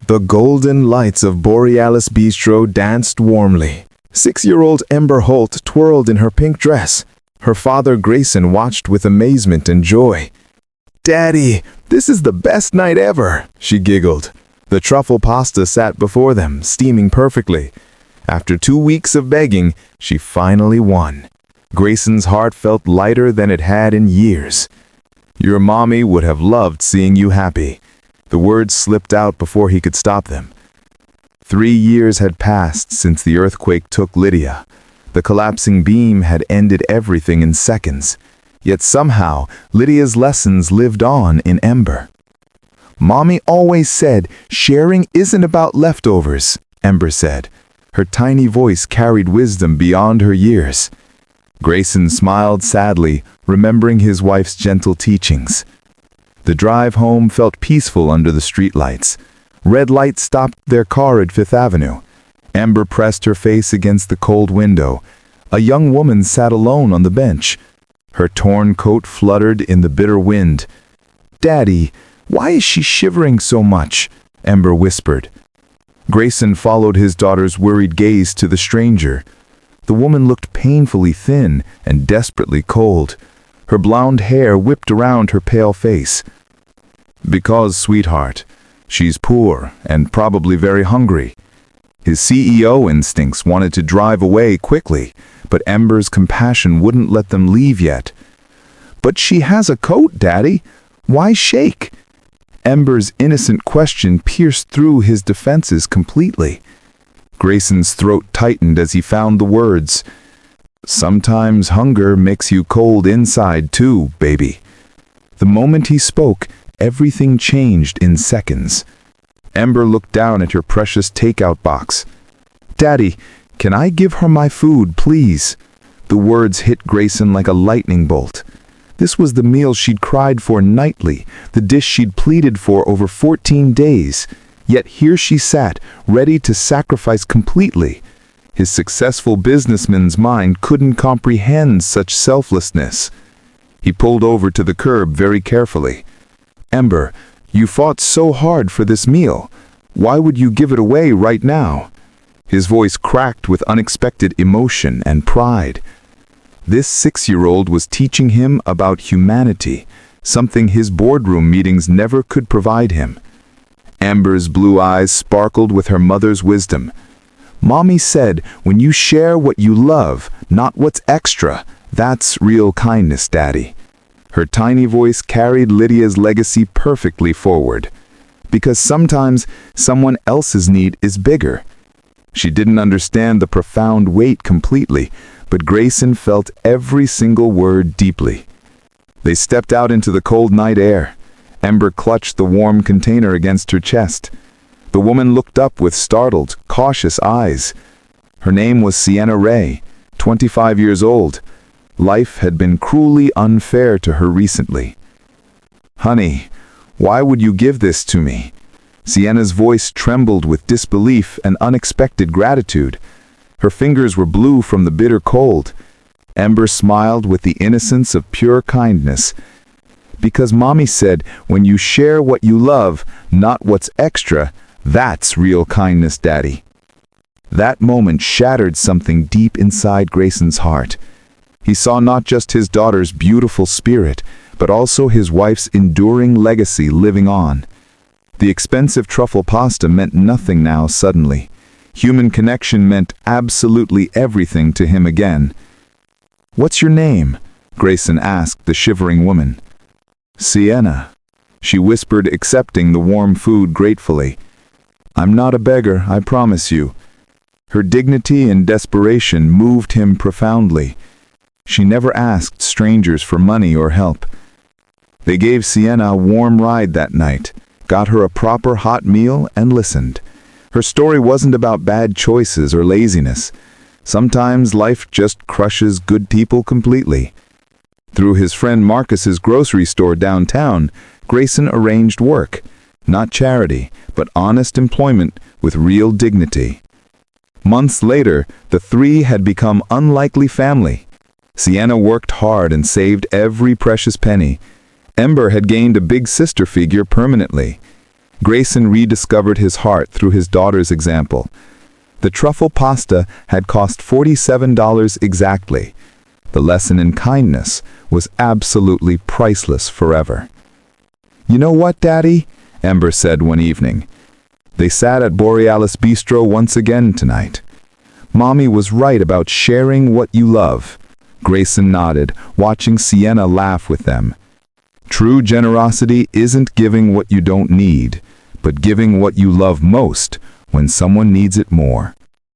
The golden lights of Borealis Bistro danced warmly. 6-year-old Ember Holt twirled in her pink dress. Her father Grayson watched with amazement and joy. "Daddy, this is the best night ever," she giggled. The truffle pasta sat before them, steaming perfectly. After 2 weeks of begging, she finally won. Grayson's heart felt lighter than it had in years. "Your mommy would have loved seeing you happy." The words slipped out before he could stop them. 3 years had passed since the earthquake took Lydia. The collapsing beam had ended everything in seconds. Yet somehow, Lydia's lessons lived on in Ember. "Mommy always said, sharing isn't about leftovers," Ember said. Her tiny voice carried wisdom beyond her years. Grayson smiled sadly, remembering his wife's gentle teachings. The drive home felt peaceful under the streetlights. Red lights stopped their car at Fifth Avenue. Ember pressed her face against the cold window. A young woman sat alone on the bench. Her torn coat fluttered in the bitter wind. "Daddy, why is she shivering so much?" Ember whispered. Grayson followed his daughter's worried gaze to the stranger. The woman looked painfully thin and desperately cold. Her blonde hair whipped around her pale face. "Because, sweetheart, she's poor and probably very hungry." His CEO instincts wanted to drive away quickly, but Ember's compassion wouldn't let them leave yet. "But she has a coat, Daddy. Why shake?" Ember's innocent question pierced through his defenses completely. Grayson's throat tightened as he found the words. "Sometimes hunger makes you cold inside too, baby." The moment he spoke, everything changed in seconds. Ember looked down at her precious takeout box. "Daddy, can I give her my food, please?" The words hit Grayson like a lightning bolt. This was the meal she'd cried for nightly, the dish she'd pleaded for over 14 days. Yet here she sat, ready to sacrifice completely. His successful businessman's mind couldn't comprehend such selflessness. He pulled over to the curb very carefully. "Ember, you fought so hard for this meal. Why would you give it away right now?" His voice cracked with unexpected emotion and pride. This 6-year-old was teaching him about humanity, something his boardroom meetings never could provide him. Ember's blue eyes sparkled with her mother's wisdom. "Mommy said, when you share what you love, not what's extra, that's real kindness, Daddy." Her tiny voice carried Lydia's legacy perfectly forward. Because sometimes someone else's need is bigger. She didn't understand the profound weight completely, but Grayson felt every single word deeply. They stepped out into the cold night air. Ember clutched the warm container against her chest. The woman looked up with startled, cautious eyes. Her name was Sienna Ray, 25 years old. Life had been cruelly unfair to her recently. "Honey, why would you give this to me?" Sienna's voice trembled with disbelief and unexpected gratitude. Her fingers were blue from the bitter cold. Ember smiled with the innocence of pure kindness. "Because Mommy said, when you share what you love, not what's extra, that's real kindness, Daddy." That moment shattered something deep inside Grayson's heart. He saw not just his daughter's beautiful spirit, but also his wife's enduring legacy living on. The expensive truffle pasta meant nothing now suddenly. Human connection meant absolutely everything to him again. "What's your name?" Grayson asked the shivering woman. "Sienna," she whispered, accepting the warm food gratefully. "I'm not a beggar, I promise you." Her dignity and desperation moved him profoundly. She never asked strangers for money or help. They gave Sienna a warm ride that night, got her a proper hot meal, and listened. Her story wasn't about bad choices or laziness. Sometimes life just crushes good people completely. Through his friend Marcus's grocery store downtown, Grayson arranged work, not charity, but honest employment with real dignity. Months later, the three had become unlikely family. Sienna worked hard and saved every precious penny. Ember had gained a big sister figure permanently. Grayson rediscovered his heart through his daughter's example. The truffle pasta had cost $47 exactly. The lesson in kindness was absolutely priceless forever. "You know what, Daddy?" Ember said one evening. They sat at Borealis Bistro once again tonight. "Mommy was right about sharing what you love." Grayson nodded, watching Sienna laugh with them. "True generosity isn't giving what you don't need, but giving what you love most when someone needs it more."